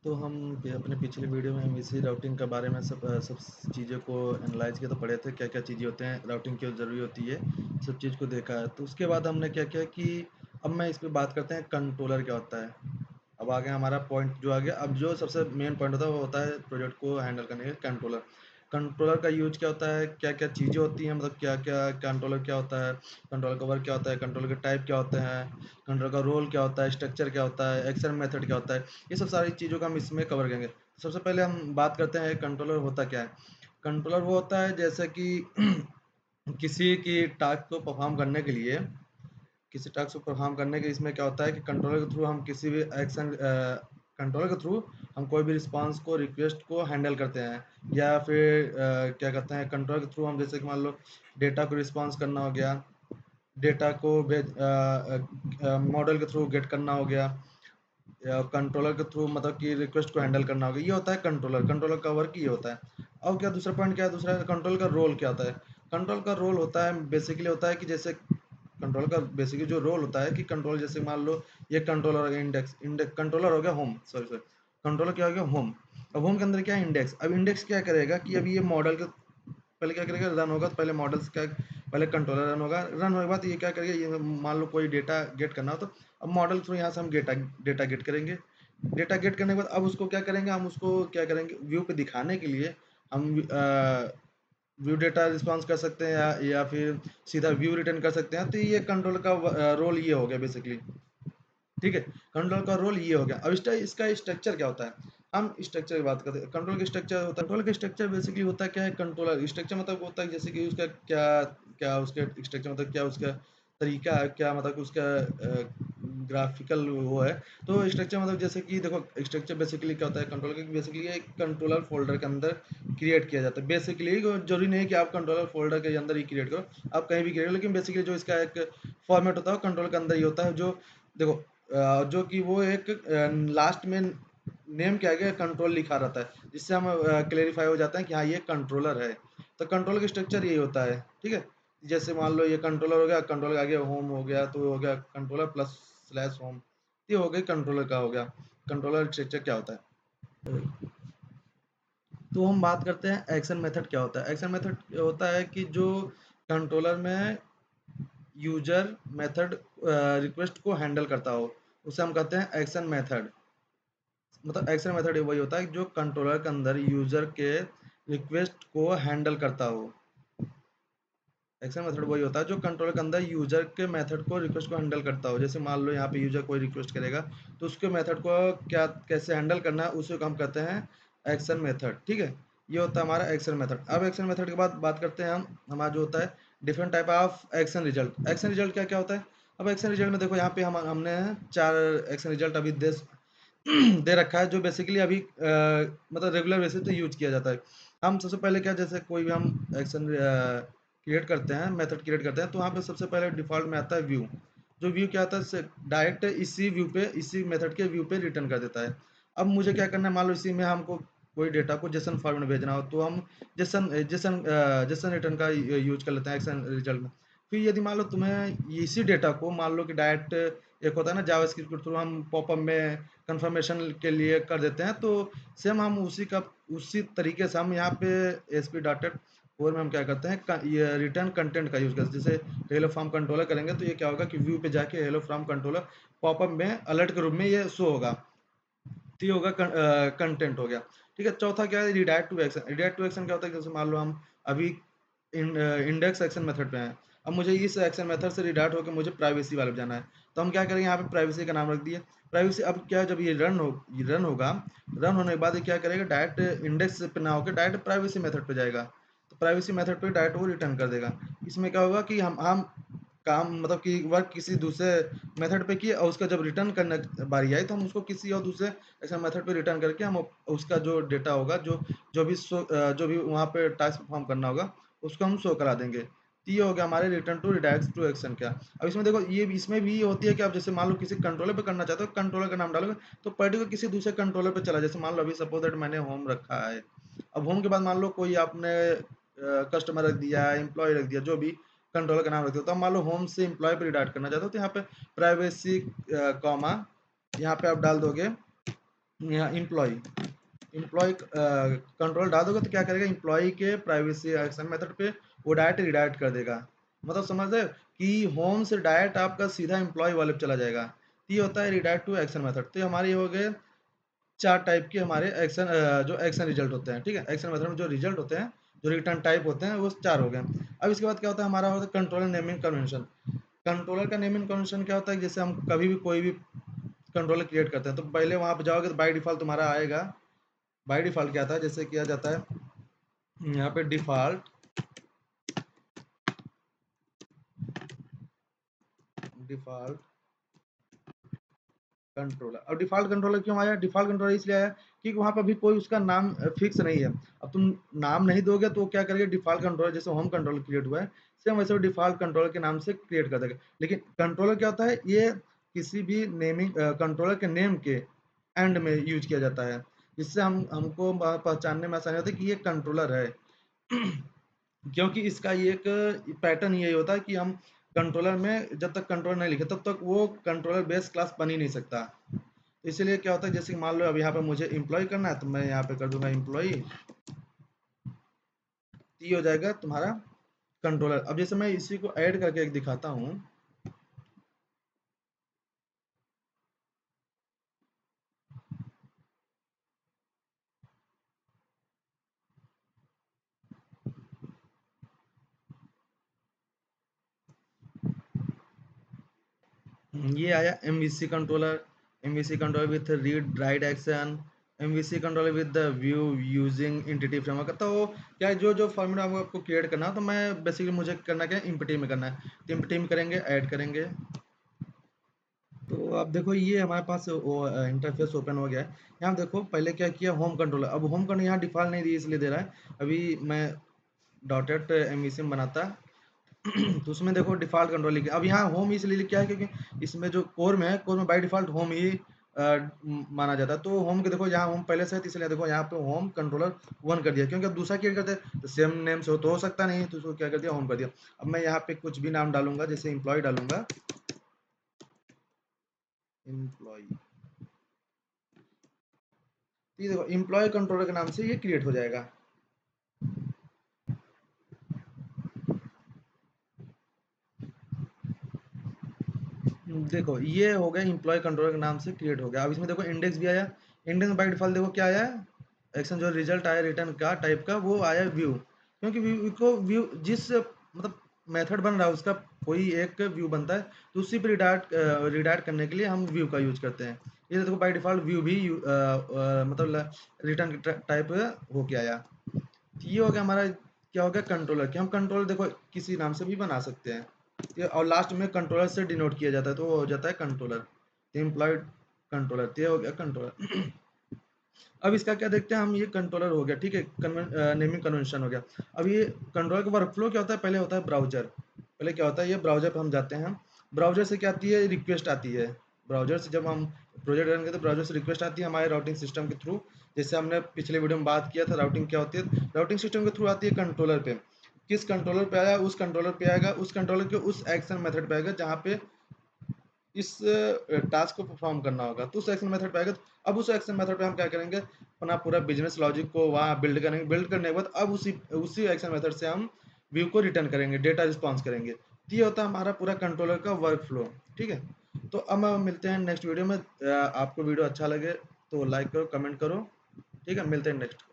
तो हम अपने पिछले वीडियो में हम इसी राउटिंग के बारे में सब चीज़ों को एनालाइज़ किया तो पढ़े थे क्या-क्या चीज़ें होते हैं, राउटिंग क्यों ज़रूरी होती है, सब चीज़ को देखा है। तो उसके बाद हमने क्या किया कि अब मैं इस पे बात करते हैं कंट्रोलर क्या होता है। अब आ गया हमारा पॉइंट जो आ गया, अब जो सबसे मेन पॉइंट होता है वो होता है प्रोजेक्ट को हैंडल करने के कंट्रोलर। कंट्रोलर का यूज़ क्या होता है, क्या-क्या चीज़ें होती हैं, मतलब क्या-क्या कंट्रोलर क्या होता है, कंट्रोलर का वर्क क्या होता है, कंट्रोलर के टाइप क्या होते हैं, कंट्रोलर का रोल क्या होता है, स्ट्रक्चर क्या होता है, एक्शन मेथड क्या होता है, ये सब सारी चीज़ों का हम इसमें कवर करेंगे। सबसे पहले हम बात करते हैं कंट्रोलर होता क्या है। कंट्रोलर वो होता है जैसे कि किसी की टास्क को परफॉर्म करने के लिए, किसी टास्क को परफॉर्म करने के इसमें क्या होता है कि कंट्रोलर के थ्रू हम किसी भी एक्शन कंट्रोलर के थ्रू हम कोई भी रिस्पांस को, रिक्वेस्ट को हैंडल करते हैं, या फिर क्या कहते हैं, कंट्रोलर के थ्रू हम जैसे कि मान लो डेटा को रिस्पांस करना हो गया, डेटा को मॉडल के थ्रू गेट करना हो गया, या कंट्रोलर के थ्रू मतलब कि रिक्वेस्ट को हैंडल करना होगा, ये होता है कंट्रोलर। कंट्रोलर का वर्क ये होता है। अब क्या दूसरा पॉइंट क्या है, दूसरा कंट्रोल का रोल क्या होता है। कंट्रोल का रोल होता है बेसिकली होता है कि जैसे कंट्रोल का बेसिकली जो रोल होता है कि कंट्रोल, जैसे मान लो ये कंट्रोलर हो गया, इंडेक्स इंडेक्स कंट्रोलर हो गया होम, सॉरी सॉरी, कंट्रोलर क्या हो गया, होम। अब होम के अंदर क्या है, इंडेक्स। अब इंडेक्स क्या करेगा कि अभी ये मॉडल के पहले क्या करेगा, रन होगा तो पहले मॉडल्स का पहले कंट्रोलर रन होगा, रन होने के बाद ये क्या करेगा, ये मान लो कोई डेटा गेट करना हो तो अब मॉडल थ्रू यहाँ से हम डेटा गेट करेंगे। डेटा गेट करने के बाद अब उसको क्या करेंगे, हम उसको क्या करेंगे, व्यू पे दिखाने के लिए हम व्यू डेटा रिस्पॉन्स कर सकते हैं, या फिर सीधा व्यू रिटर्न कर सकते हैं। तो ये कंट्रोल का रोल ये हो गया बेसिकली। ठीक है, कंट्रोल का रोल ये हो गया। अब इसका स्ट्रक्चर क्या होता है, हम स्ट्रक्चर की बात करते हैं। कंट्रोल का स्ट्रक्चर होता है, कंट्रोल का स्ट्रक्चर बेसिकली होता है क्या है, कंट्रोलर स्ट्रक्चर मतलब होता है जैसे कि उसका क्या क्या उसका स्ट्रक्चर मतलब क्या उसका तरीका है, क्या मतलब उसका ग्राफिकल वो है। तो स्ट्रक्चर मतलब जैसे कि देखो, स्ट्रक्चर बेसिकली क्या होता है कंट्रोल का, बेसिकली एक कंट्रोलर फोल्डर के अंदर क्रिएट किया जाता है। बेसिकली जरूरी नहीं है कि आप कंट्रोलर फोल्डर के अंदर ही क्रिएट करो, आप कहीं भी क्रिएट करो, लेकिन बेसिकली जो इसका एक फॉर्मेट होता है कंट्रोल के अंदर ही होता है। जो देखो जो कि वो एक लास्ट में नेम के आगे कंट्रोल लिखा रहता है, जिससे हम क्लेरिफाई हो जाता है कि हाँ ये कंट्रोलर है। तो कंट्रोल का स्ट्रक्चर यही होता है। ठीक है, जैसे मान लो ये कंट्रोलर हो गया, कंट्रोलर के आगे होम हो गया, तो हो गया कंट्रोलर प्लस स्लैश होम, ये हो गई कंट्रोलर का हो गया। कंट्रोलर स्ट्रक्चर क्या होता है। तो हम बात करते हैं एक्शन मेथड क्या होता है। एक्शन मेथड होता है कि जो कंट्रोलर में यूजर मेथड रिक्वेस्ट को हैंडल करता हो, उसे हम कहते हैं एक्शन मेथड। मतलब एक्शन मेथड वही होता है जो कंट्रोलर के अंदर यूजर के रिक्वेस्ट को हैंडल करता हो। एक्शन मेथड वही होता है जो कंट्रोलर के अंदर यूजर के मेथड को, रिक्वेस्ट को हैंडल करता हो। जैसे मान लो यहाँ पे यूजर कोई रिक्वेस्ट करेगा तो उसके मेथड को क्या कैसे हैंडल करना है, उसे हम कहते हैं एक्शन मेथड। ठीक है, ये होता है हमारा एक्शन मेथड। अब एक्शन मेथड के बाद बात करते हैं हम हमारा जो होता है different type of action result. Action result क्या क्या होता है। अब एक्शन रिजल्ट में देखो यहाँ पे हमने 4 एक्शन रिजल्ट अभी दे रखा है, जो बेसिकली अभी मतलब रेगुलर बेसिस पे यूज किया जाता है। हम सबसे पहले क्या, जैसे कोई भी हम एक्शन क्रिएट करते हैं, मेथड क्रिएट करते हैं, तो वहाँ पे सबसे पहले डिफ़ॉल्ट में आता है व्यू। जो व्यू क्या आता है, डायरेक्ट इसी व्यू पे, इसी मेथड के व्यू पे रिटर्न कर देता है। अब मुझे क्या करना है, मान लो इसी में हमको कोई डेटा को जेसन फॉर्मेट में भेजना हो, तो हम जेसन रिटर्न का यूज कर लेते हैं एक्शन रिजल्ट में। फिर यदि मान लो तुम्हें इसी डेटा को मान लो कि डायरेक्ट एक होता है ना जावास्क्रिप्ट के थ्रू हम पॉपअप में कंफर्मेशन के लिए कर देते हैं, तो सेम हम उसी तरीके से हम यहाँ पे एसपी डॉटेड और में हम क्या करते हैं, ये रिटर्न कंटेंट का यूज करते हैं। जैसे हेलो फ्रॉम कंट्रोलर करेंगे तो ये क्या होगा कि व्यू पे जाके हेलो फ्रॉम कंट्रोलर पॉपअप में अलर्ट के रूप में ये शो होगा। तो ये होगा कंटेंट हो गया। ठीक है, चौथा क्या है, redirect to action. Redirect to action क्या होता है, जैसे मान लो हम अभी इंडेक्स एक्शन मेथड पे हैं, अब मुझे इस एक्शन मेथड से रिडायरेक्ट होकर मुझे प्राइवेसी वाले पे जाना है, तो हम क्या करेंगे, यहाँ पे प्राइवेसी का नाम रख दिए। प्राइवेसी अब क्या है, जब ये रन होगा, रन होने के बाद ये क्या करेगा, डायरेक्ट इंडेक्स पे ना होकर डायरेक्ट प्राइवेसी मेथड पे जाएगा। तो प्राइवेसी मेथड पे डायरेक्ट वो रिटर्न कर देगा। इसमें क्या होगा कि हम काम मतलब कि वर्क किसी दूसरे मेथड पे किए, और उसका जब रिटर्न करने बारी आई तो हम उसको किसी और दूसरे ऐसा मेथड पे रिटर्न करके हम उसका जो डेटा होगा, जो भी वहाँ पे टास्क परफॉर्म करना होगा, उसको हम शो करा देंगे। तो ये हो गया हमारे return to redirect to action क्या। अब इसमें देखो, ये इसमें भी ये होती है कि आप जैसे मान लो किसी कंट्रोलर पे करना चाहते हो, कंट्रोलर का नाम डालोगे तो पर्टिकुलर किसी दूसरे कंट्रोलर पे चला। जैसे मान लो अभी सपोज दैट मैंने होम रखा है, अब होम के बाद मान लो कोई आपने कस्टमर रख दिया, एम्प्लॉय रख दिया, जो भी कंट्रोलर का नाम रख दिया, तो मान लो होम से एम्प्लॉय पे रिडायरेक्ट करना चाहते हो, तो यहाँ पे प्राइवेसी कॉमा यहाँ पे आप डाल दोगे यहाँ इम्प्लॉय कंट्रोल डाल दोगे तो क्या करेगा, इम्प्लॉय के प्राइवेसी एक्शन मेथड पे वो डायरेक्ट रिडायरेक्ट कर देगा। मतलब समझ रहे हो कि होम से डायरेक्ट आपका सीधा इम्प्लॉय वाले पे चला जाएगा। तो ये होता है रिडायरेक्ट टू एक्शन मेथड। तो हमारे ये हो गए 4 टाइप के हमारे एक्शन, जो एक्शन रिजल्ट होते हैं, ठीक है। एक्शन मेथड में जो रिजल्ट होते हैं, जो रिटर्न टाइप होते हैं, वो 4 हो गए। अब इसके बाद क्या होता है, हमारा होता है कंट्रोलर नेमिंग कन्वेंशन। कंट्रोलर का नेमिंग कन्वेंशन क्या होता है, जैसे हम कभी भी कोई भी कंट्रोलर क्रिएट करते हैं तो पहले वहां पे जाओगे तो बाय डिफॉल्ट तुम्हारा आएगा। बाय डिफॉल्ट क्या आता है, जैसे किया जाता है यहाँ पे डिफॉल्ट डिफॉल्ट कंट्रोलर। अब डिफॉल्ट कंट्रोलर क्यों आया, डिफॉल्ट कंट्रोलर इसलिए आया क्योंकि वहां पर अभी कोई उसका नाम फिक्स नहीं है। अब तुम नाम नहीं दोगे तो वो क्या करेगा, डिफॉल्ट कंट्रोलर जैसे होम कंट्रोलर क्रिएट हुआ है सेम वैसे वो डिफॉल्ट कंट्रोलर के नाम से क्रिएट कर देगा। लेकिन कंट्रोलर क्या होता है, ये किसी भी नेमिंग कंट्रोलर के नेम के एंड में यूज किया जाता है, जिससे हमको पहचानने में आसानी होती है कि ये कंट्रोलर है। क्योंकि इसका ये एक पैटर्न यही होता है कि हम कंट्रोलर में जब तक कंट्रोलर नहीं लिखे तब तक वो कंट्रोलर बेस क्लास बन ही नहीं सकता। तो इसीलिए क्या होता है, जैसे कि मान लो अब यहाँ पे मुझे एम्प्लॉय करना है तो मैं यहाँ पे कर दूंगा एम्प्लॉय, ये हो जाएगा तुम्हारा कंट्रोलर। अब जैसे मैं इसी को ऐड करके एक दिखाता हूँ। ये आया MVC controller, MVC controller with read write action, MVC controller with the view using entity framework. तो क्या है, जो जो फॉर्मूला आपको क्रिएट करना है तो मैं बेसिकली मुझे करना क्या है, इम्पटी में करना है। तो इम्पटी में करेंगे, ऐड करेंगे। तो अब देखो ये हमारे पास वो इंटरफेस ओपन हो गया है। यहाँ देखो पहले क्या किया, होम कंट्रोलर। अब होम कंट्रोल यहाँ डिफॉल्ट नहीं दी इसलिए दे रहा है। अभी मैं डॉटेड एमवीसी में बनाता तो उसमें देखो डिफॉल्ट कंट्रोल लिखे। अब यहाँ होम इसलिए लिखा है क्योंकि इसमें जो कोर में है, कोर में बाय डिफॉल्ट होम ही माना जाता है। तो होम के देखो यहाँ होम पहले से है तो इसलिए देखो यहाँ पे होम कंट्रोलर 1 कर दिया, क्योंकि अब दूसरा क्रिएट करते हैं तो सेम नेम से हो तो हो सकता नहीं, तो उसको क्या कर दिया, होम कर दिया। अब मैं यहाँ पे कुछ भी नाम डालूंगा, जैसे एम्प्लॉय डालूंगा, एम्प्लॉय। ये देखो एम्प्लॉय कंट्रोलर के नाम से ये क्रिएट हो जाएगा। देखो ये हो गया एम्प्लॉय कंट्रोलर के नाम से क्रिएट हो गया। अब इसमें देखो इंडेक्स भी आया। इंडेक्स में बाय डिफॉल्ट देखो क्या आया है, एक्शन जो रिजल्ट आया रिटर्न का टाइप का वो आया व्यू। क्योंकि व्यू को व्यू जिस मतलब मेथड बन रहा है उसका कोई एक व्यू बनता है, तो उसी पे रिडायरेक्ट रिडायरेक्ट करने के लिए हम व्यू का यूज करते हैं। ये देखो बाय डिफॉल्ट व्यू भी मतलब रिटर्न टाइप हो के आया। तो ये हो गया हमारा क्या हो गया कंट्रोलर, कि हम कंट्रोलर देखो किसी नाम से भी बना सकते हैं। और लास्ट में कंट्रोलर से डिनोट किया जाता है तो वो हो जाता है कंट्रोलर, एम्प्लॉयड कंट्रोलर। तो ये हो गया कंट्रोलर। अब इसका क्या देखते हैं हम, ये कंट्रोलर हो गया, ठीक है, नेमिंग कन्वेंशन हो गया। अब ये कंट्रोलर का वर्कफ्लो क्या होता है, पहले होता है ब्राउजर। पहले क्या होता है, ये ब्राउजर पर हम जाते हैं। ब्राउजर से क्या आती है, रिक्वेस्ट आती है। ब्राउजर से जब हम प्रोजेक्ट रन करते हैं ब्राउजर से रिक्वेस्ट आती है हमारे राउटिंग सिस्टम के थ्रू। जैसे हमने पिछले वीडियो में बात किया था राउटिंग क्या होती है, राउटिंग सिस्टम के थ्रू आती है कंट्रोलर पे। किस कंट्रोलर पे आया, उस कंट्रोलर पे आएगा, उस कंट्रोलर के उस एक्शन मेथड पे आएगा जहाँ पे इस टास्क को परफॉर्म करना होगा, तो उस एक्शन मेथड पे आएगा। तो अब उस एक्शन मेथड पे हम क्या करेंगे, अपना पूरा बिजनेस लॉजिक को वहाँ बिल्ड करेंगे। बिल्ड करने के बाद अब उसी उसी एक्शन मेथड से हम व्यू को रिटर्न करेंगे, डेटा रिस्पॉन्स करेंगे। तो ये होता है हमारा पूरा कंट्रोलर का वर्क फ्लो, ठीक है। तो अब हम मिलते हैं नेक्स्ट वीडियो में। आपको वीडियो अच्छा लगे तो लाइक करो, कमेंट करो, ठीक है। मिलते हैं नेक्स्ट।